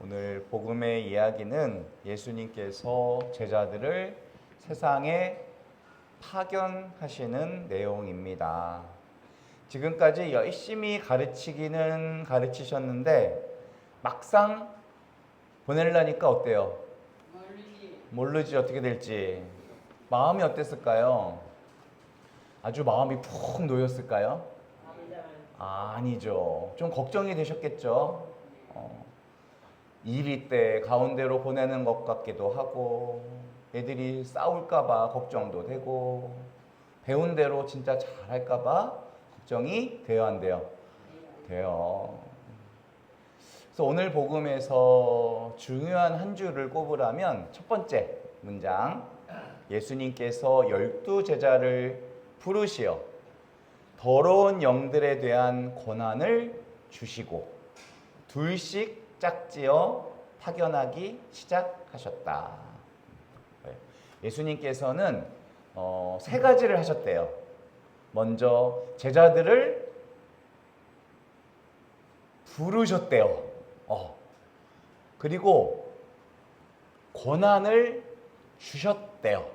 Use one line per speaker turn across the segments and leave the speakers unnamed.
오늘 복음의 이야기는 예수님께서 제자들을 세상에 파견하시는 내용입니다. 지금까지 열심히 가르치기는 가르치셨는데 막상 보내려니까 어때요? 모르지 어떻게 될지. 마음이 어땠을까요? 아주 마음이 푹 놓였을까요? 아니죠. 좀 걱정이 되셨겠죠. 일이 때 가운데로 보내는 것 같기도 하고, 애들이 싸울까봐 걱정도 되고, 배운 대로 진짜 잘할까봐 걱정이 돼요, 안 돼요? 돼요. 그래서 오늘 복음에서 중요한 한 줄을 꼽으라면 첫 번째 문장, 예수님께서 12제자를 부르시어 더러운 영들에 대한 권한을 주시고 둘씩 짝지어 파견하기 시작하셨다. 예수님께서는 세 가지를 하셨대요. 먼저 제자들을 부르셨대요. 그리고 권한을 주셨대요.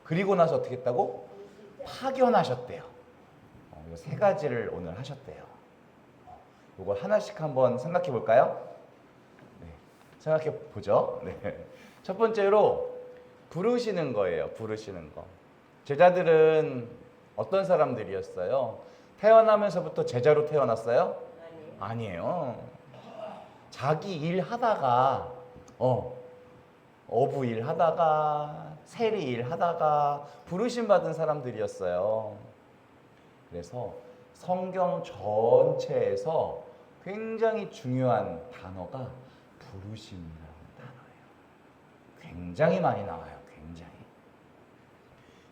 그리고 나서 어떻게 했다고? 파견하셨대요. 이 세 가지를 오늘 하셨대요. 이거 하나씩 한번 생각해 볼까요? 네, 생각해 보죠. 네. 첫 번째로 부르시는 거예요. 부르시는 거. 제자들은 어떤 사람들이었어요? 태어나면서부터 제자로 태어났어요? 아니에요. 자기 일 하다가 어부 일 하다가 세리 일 하다가 부르심 받은 사람들이었어요. 그래서 성경 전체에서 굉장히 중요한 단어가 부르심이라는 단어예요. 굉장히 많이 나와요. 굉장히.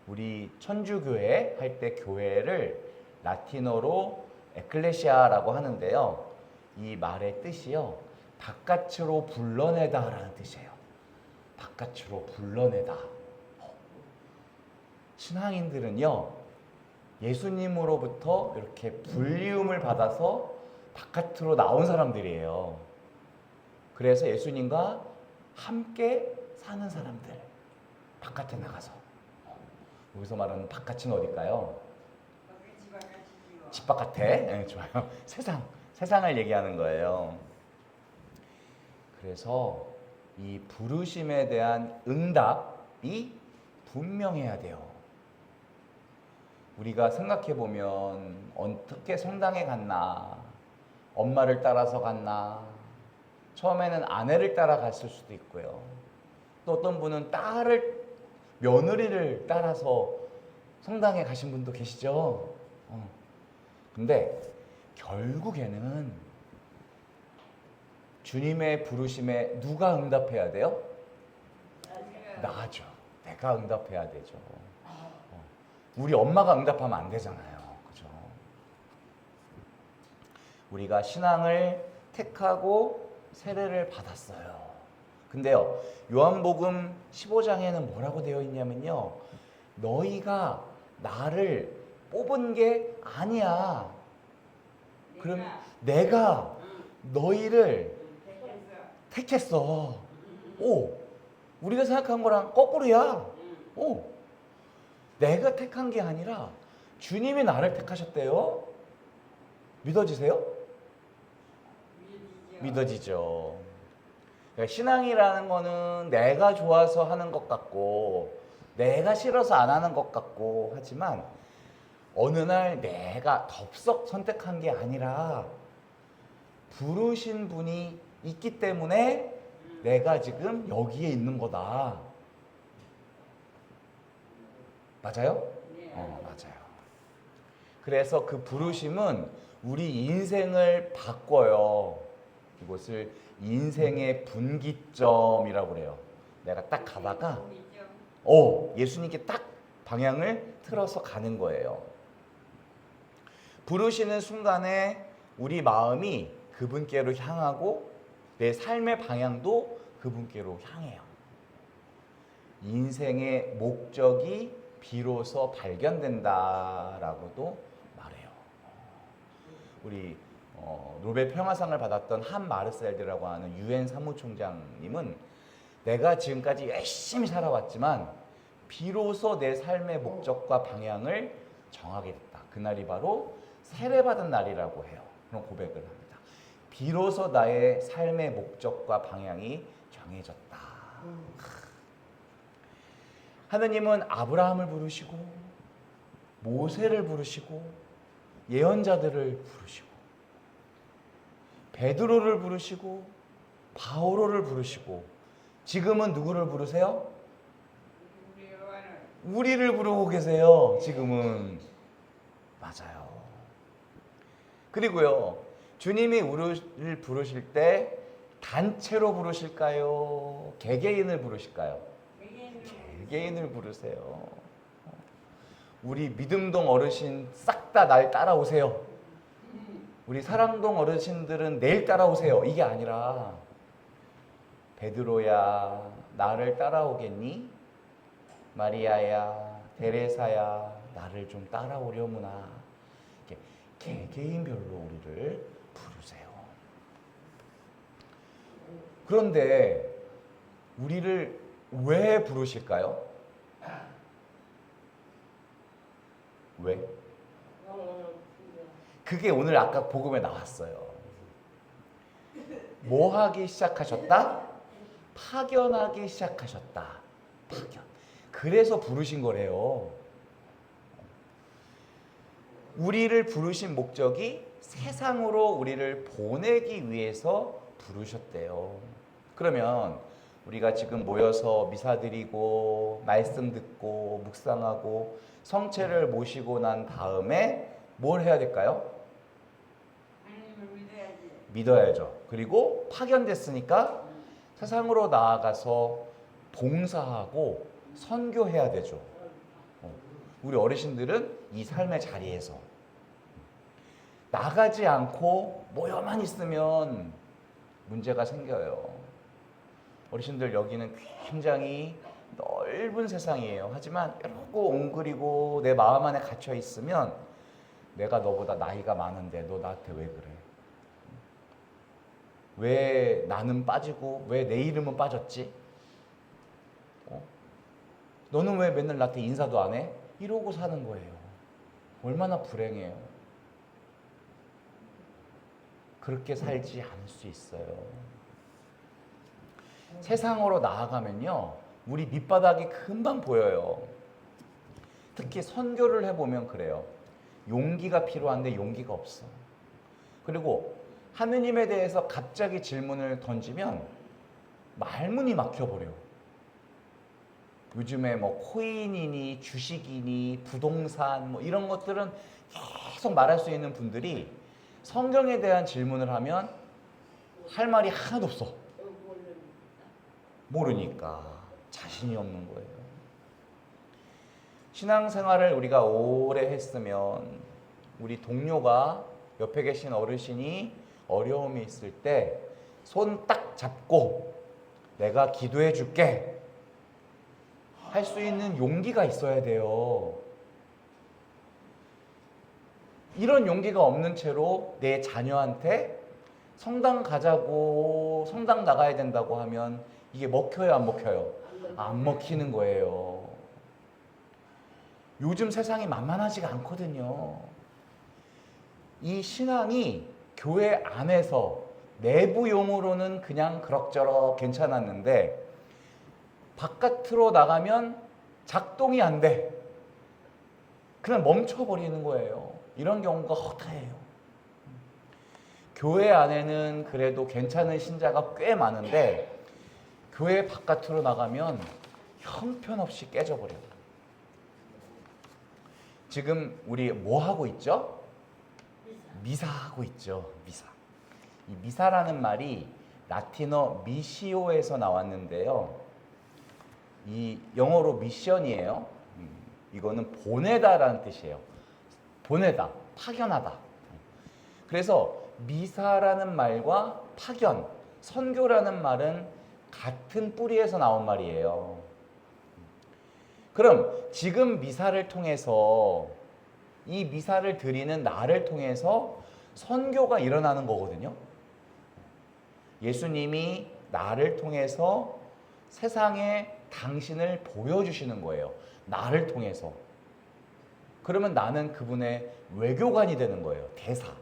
우리 천주교회 할 때 교회를 라틴어로 에클레시아라고 하는데요. 이 말의 뜻이요. 바깥으로 불러내다라는 뜻이에요. 바깥으로 불러내다. 신앙인들은요. 예수님으로부터 이렇게 불리움을 받아서 바깥으로 나온 사람들이에요. 그래서 예수님과 함께 사는 사람들. 바깥에 나가서. 여기서 말하는 바깥은 어딜까요? 집 바깥에. 네, 좋아요. 세상을 얘기하는 거예요. 그래서 이 부르심에 대한 응답이 분명해야 돼요. 우리가 생각해보면 어떻게 성당에 갔나, 엄마를 따라서 갔나, 처음에는 아내를 따라 갔을 수도 있고요. 또 어떤 분은 며느리를 따라서 성당에 가신 분도 계시죠. 근데 결국에는 주님의 부르심에 누가 응답해야 돼요? 나죠. 내가 응답해야 되죠. 우리 엄마가 응답하면 안 되잖아요. 그죠? 우리가 신앙을 택하고 세례를 받았어요. 근데요, 요한복음 15장에는 뭐라고 되어 있냐면요. 너희가 나를 뽑은 게 아니야. 그럼 내가 너희를 택했어. 우리가 생각한 거랑 거꾸로야. 내가 택한 게 아니라 주님이 나를 택하셨대요. 믿어지세요? 믿어지죠. 그러니까 신앙이라는 거는 내가 좋아서 하는 것 같고 내가 싫어서 안 하는 것 같고 하지만 어느 날 내가 덥석 선택한 게 아니라 부르신 분이 있기 때문에 내가 지금 여기에 있는 거다. 맞아요? 맞아요. 그래서 그 부르심은 우리 인생을 바꿔요. 이것을 인생의 분기점이라고 그래요. 내가 딱 가다가 예수님께 딱 방향을 틀어서 가는 거예요. 부르시는 순간에 우리 마음이 그분께로 향하고 내 삶의 방향도 그분께로 향해요. 인생의 목적이 비로소 발견된다라고도 말해요. 우리 노벨 평화상을 받았던 한 마르셀드라고 하는 유엔 사무총장님은 내가 지금까지 열심히 살아왔지만 비로소 내 삶의 목적과 방향을 정하게 됐다. 그날이 바로 세례받은 날이라고 해요. 그런 고백을 합니다. 비로소 나의 삶의 목적과 방향이 정해졌다. 하느님은 아브라함을 부르시고 모세를 부르시고 예언자들을 부르시고 베드로를 부르시고 바오로를 부르시고 지금은 누구를 부르세요? 우리를 부르고 계세요. 지금은. 맞아요. 그리고요, 주님이 우리를 부르실 때 단체로 부르실까요? 개개인을 부르실까요? 개개인을 부르세요. 우리 믿음동 어르신 싹 다 날 따라오세요. 우리 사랑동 어르신들은 내일 따라오세요. 이게 아니라 베드로야 나를 따라오겠니? 마리아야 데레사야 나를 좀 따라오려무나. 이렇게 개개인별로 우리를 부르세요. 그런데 우리를 왜 부르실까요? 왜? 그게 오늘 아까 복음에 나왔어요. 뭐 하기 시작하셨다? 파견하기 시작하셨다. 파견. 그래서 부르신 거래요. 우리를 부르신 목적이 세상으로 우리를 보내기 위해서 부르셨대요. 그러면 우리가 지금 모여서 미사 드리고 말씀 듣고 묵상하고 성체를 모시고 난 다음에 뭘 해야 될까요? 믿어야죠. 그리고 파견됐으니까 세상으로 나아가서 봉사하고 선교해야 되죠. 우리 어르신들은 이 삶의 자리에서 나가지 않고 모여만 있으면 문제가 생겨요. 어르신들 여기는 굉장히 넓은 세상이에요. 하지만 이러고 옹그리고 내 마음 안에 갇혀 있으면 내가 너보다 나이가 많은데 너 나한테 왜 그래? 왜 나는 빠지고 왜 내 이름은 빠졌지? 너는 왜 맨날 나한테 인사도 안 해? 이러고 사는 거예요. 얼마나 불행해요. 그렇게 살지 않을 수 있어요. 세상으로 나아가면요, 우리 밑바닥이 금방 보여요. 특히 선교를 해보면 그래요. 용기가 필요한데 용기가 없어. 그리고 하느님에 대해서 갑자기 질문을 던지면 말문이 막혀버려. 요즘에 뭐 코인이니 주식이니 부동산 뭐 이런 것들은 계속 말할 수 있는 분들이 성경에 대한 질문을 하면 할 말이 하나도 없어. 모르니까 자신이 없는 거예요. 신앙생활을 우리가 오래 했으면 우리 동료가 옆에 계신 어르신이 어려움이 있을 때 손 딱 잡고 내가 기도해 줄게 할 수 있는 용기가 있어야 돼요. 이런 용기가 없는 채로 내 자녀한테 성당 가자고 성당 나가야 된다고 하면 이게 먹혀요, 안 먹혀요? 안 먹히는 거예요. 요즘 세상이 만만하지가 않거든요. 이 신앙이 교회 안에서 내부용으로는 그냥 그럭저럭 괜찮았는데 바깥으로 나가면 작동이 안 돼. 그냥 멈춰버리는 거예요. 이런 경우가 허다해요. 교회 안에는 그래도 괜찮은 신자가 꽤 많은데 교회 바깥으로 나가면 형편없이 깨져버려요. 지금 우리 뭐 하고 있죠? 미사하고 있죠. 미사. 이 미사라는 말이 라틴어 미시오에서 나왔는데요. 이 영어로 미션이에요. 이거는 보내다라는 뜻이에요. 보내다, 파견하다. 그래서 미사라는 말과 파견, 선교라는 말은 같은 뿌리에서 나온 말이에요. 그럼 지금 미사를 통해서 이 미사를 드리는 나를 통해서 선교가 일어나는 거거든요. 예수님이 나를 통해서 세상에 당신을 보여주시는 거예요. 나를 통해서. 그러면 나는 그분의 외교관이 되는 거예요. 대사.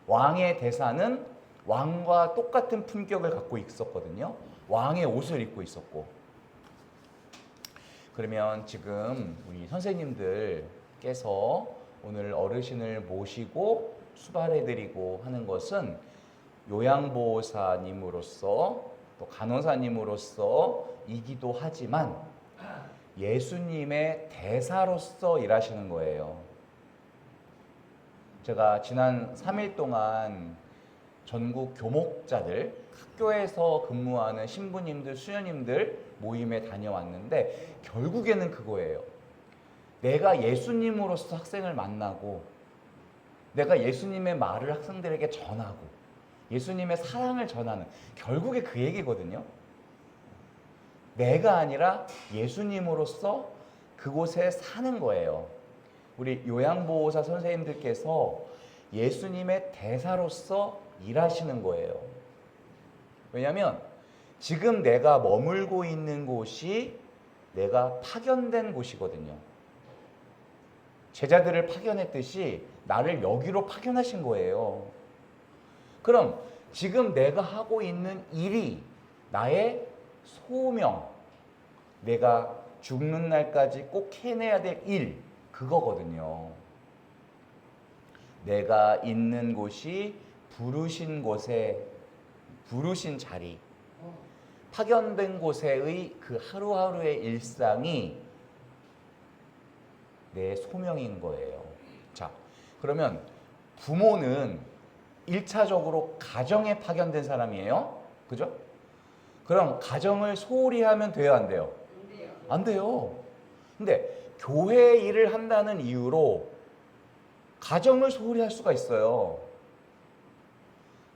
왕의 대사는 왕과 똑같은 품격을 갖고 있었거든요. 왕의 옷을 입고 있었고. 그러면 지금 우리 선생님들께서 오늘 어르신을 모시고 수발해드리고 하는 것은 요양보호사님으로서 또 간호사님으로서이기도 하지만 예수님의 대사로서 일하시는 거예요. 제가 지난 3일 동안 전국 교목자들, 학교에서 근무하는 신부님들, 수녀님들 모임에 다녀왔는데 결국에는 그거예요. 내가 예수님으로서 학생을 만나고 내가 예수님의 말을 학생들에게 전하고 예수님의 사랑을 전하는, 결국에 그 얘기거든요. 내가 아니라 예수님으로서 그곳에 사는 거예요. 우리 요양보호사 선생님들께서 예수님의 대사로서 일하시는 거예요. 왜냐하면 지금 내가 머물고 있는 곳이 내가 파견된 곳이거든요. 제자들을 파견했듯이 나를 여기로 파견하신 거예요. 그럼 지금 내가 하고 있는 일이 나의 소명, 내가 죽는 날까지 꼭 해내야 될 일, 그거거든요. 내가 있는 곳이 부르신 곳에, 부르신 자리, 파견된 곳에의 그 하루하루의 일상이 내 소명인 거예요. 자, 그러면 부모는 1차적으로 가정에 파견된 사람이에요. 그죠? 그럼 가정을 소홀히 하면 돼요, 안 돼요? 안 돼요. 근데 교회 일을 한다는 이유로 가정을 소홀히 할 수가 있어요.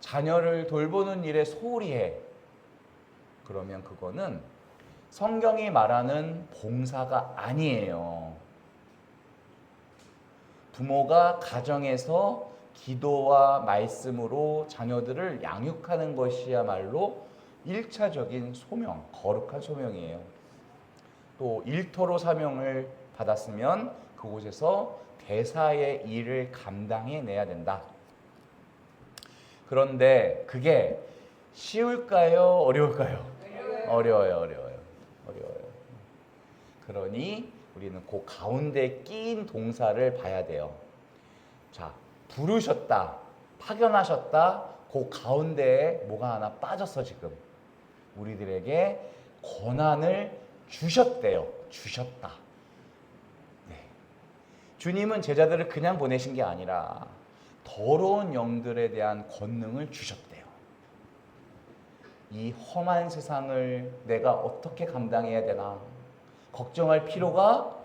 자녀를 돌보는 일에 소홀히 해. 그러면 그거는 성경이 말하는 봉사가 아니에요. 부모가 가정에서 기도와 말씀으로 자녀들을 양육하는 것이야말로 1차적인 소명, 거룩한 소명이에요. 또 일터로 사명을 받았으면 그곳에서 대사의 일을 감당해내야 된다. 그런데 그게 쉬울까요? 어려울까요? 어려워요. 그러니 우리는 그 가운데 끼인 동사를 봐야 돼요. 자, 부르셨다, 파견하셨다, 그 가운데에 뭐가 하나 빠졌어. 지금 우리들에게 권한을 주셨대요. 주셨다. 네. 주님은 제자들을 그냥 보내신 게 아니라 더러운 영들에 대한 권능을 주셨대요. 이 험한 세상을 내가 어떻게 감당해야 되나 걱정할 필요가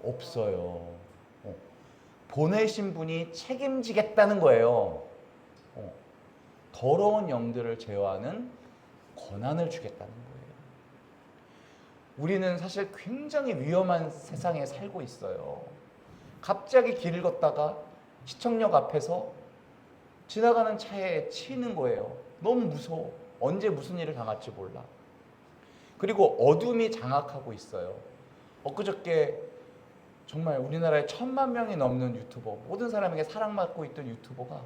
없어요. 보내신 분이 책임지겠다는 거예요. 더러운 영들을 제어하는 권한을 주겠다는 거예요. 우리는 사실 굉장히 위험한 세상에 살고 있어요. 갑자기 길을 걷다가 시청역 앞에서 지나가는 차에 치이는 거예요. 너무 무서워. 언제 무슨 일을 당할지 몰라. 그리고 어둠이 장악하고 있어요. 엊그저께 정말 우리나라에 1,000만 명이 넘는 유튜버, 모든 사람에게 사랑받고 있던 유튜버가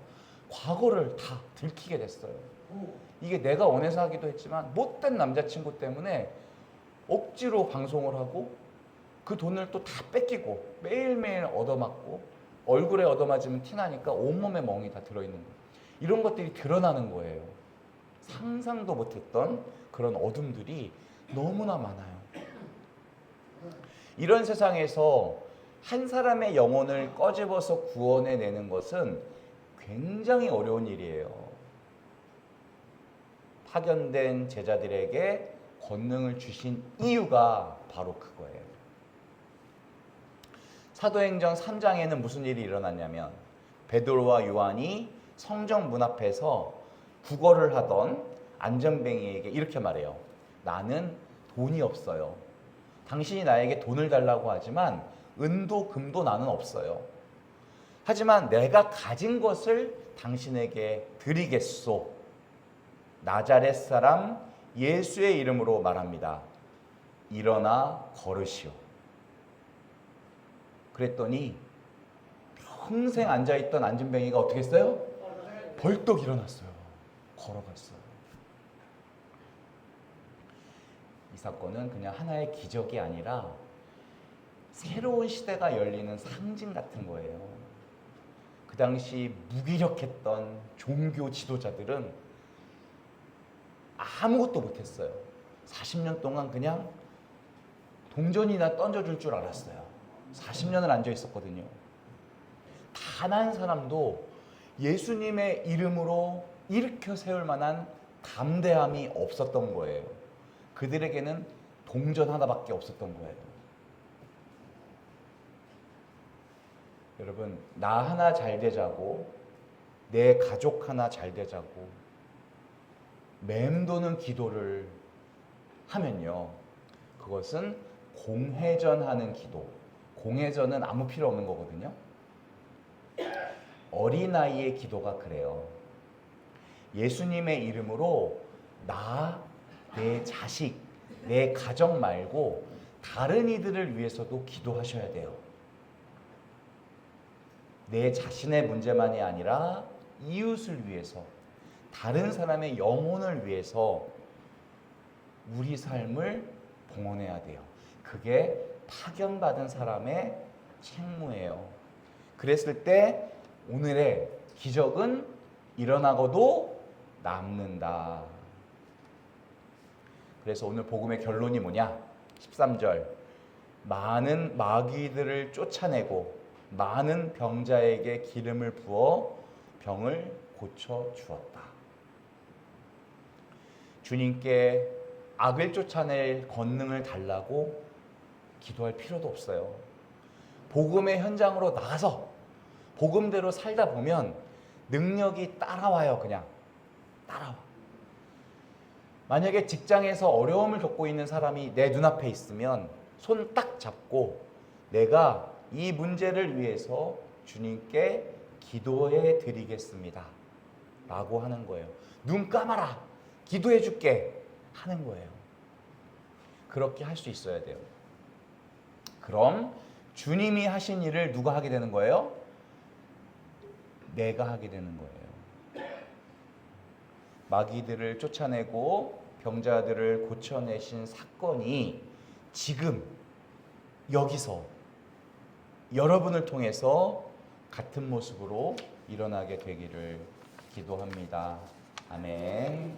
과거를 다 들키게 됐어요. 이게 내가 원해서 하기도 했지만 못된 남자친구 때문에 억지로 방송을 하고 그 돈을 또 다 뺏기고 매일매일 얻어맞고 얼굴에 얻어맞으면 티나니까 온몸에 멍이 다 들어있는 거예요. 이런 것들이 드러나는 거예요. 상상도 못했던 그런 어둠들이 너무나 많아요. 이런 세상에서 한 사람의 영혼을 꺼집어서 구원해내는 것은 굉장히 어려운 일이에요. 파견된 제자들에게 권능을 주신 이유가 바로 그거예요. 사도행전 3장에는 무슨 일이 일어났냐면 베드로와 요한이 성전 문 앞에서 구걸을 하던 안전뱅이에게 이렇게 말해요. 나는 돈이 없어요. 당신이 나에게 돈을 달라고 하지만 은도 금도 나는 없어요. 하지만 내가 가진 것을 당신에게 드리겠소. 나자렛 사람 예수의 이름으로 말합니다. 일어나 걸으시오. 그랬더니 평생 앉아있던 안진뱅이가 어떻게 했어요? 벌떡 일어났어요. 걸어갔어요. 이 사건은 그냥 하나의 기적이 아니라 새로운 시대가 열리는 상징 같은 거예요. 그 당시 무기력했던 종교 지도자들은 아무것도 못했어요. 40년 동안 그냥 동전이나 던져줄 줄 알았어요. 40년을 앉아 있었거든요. 단 한 사람도 예수님의 이름으로 일으켜 세울 만한 담대함이 없었던 거예요. 그들에게는 동전 하나밖에 없었던 거예요. 여러분, 나 하나 잘 되자고, 내 가족 하나 잘 되자고 맴도는 기도를 하면요, 그것은 공회전하는 기도. 공회전은 아무 필요 없는 거거든요. 어린아이의 기도가 그래요. 예수님의 이름으로 나, 내 자식, 내 가정 말고 다른 이들을 위해서도 기도하셔야 돼요. 내 자신의 문제만이 아니라 이웃을 위해서, 다른 사람의 영혼을 위해서 우리 삶을 봉헌해야 돼요. 그게 파견받은 사람의 책무예요. 그랬을 때 오늘의 기적은 일어나고도 남는다. 그래서 오늘 복음의 결론이 뭐냐? 13절. 많은 마귀들을 쫓아내고 많은 병자에게 기름을 부어 병을 고쳐 주었다. 주님께 악을 쫓아낼 권능을 달라고 기도할 필요도 없어요. 복음의 현장으로 나가서 복음대로 살다 보면 능력이 따라와요. 그냥 따라와. 만약에 직장에서 어려움을 겪고 있는 사람이 내 눈앞에 있으면 손 딱 잡고 내가 이 문제를 위해서 주님께 기도해 드리겠습니다 라고 하는 거예요. 눈 감아라, 기도해 줄게 하는 거예요. 그렇게 할 수 있어야 돼요. 그럼 주님이 하신 일을 누가 하게 되는 거예요? 내가 하게 되는 거예요. 마귀들을 쫓아내고 병자들을 고쳐내신 사건이 지금 여기서 여러분을 통해서 같은 모습으로 일어나게 되기를 기도합니다. 아멘.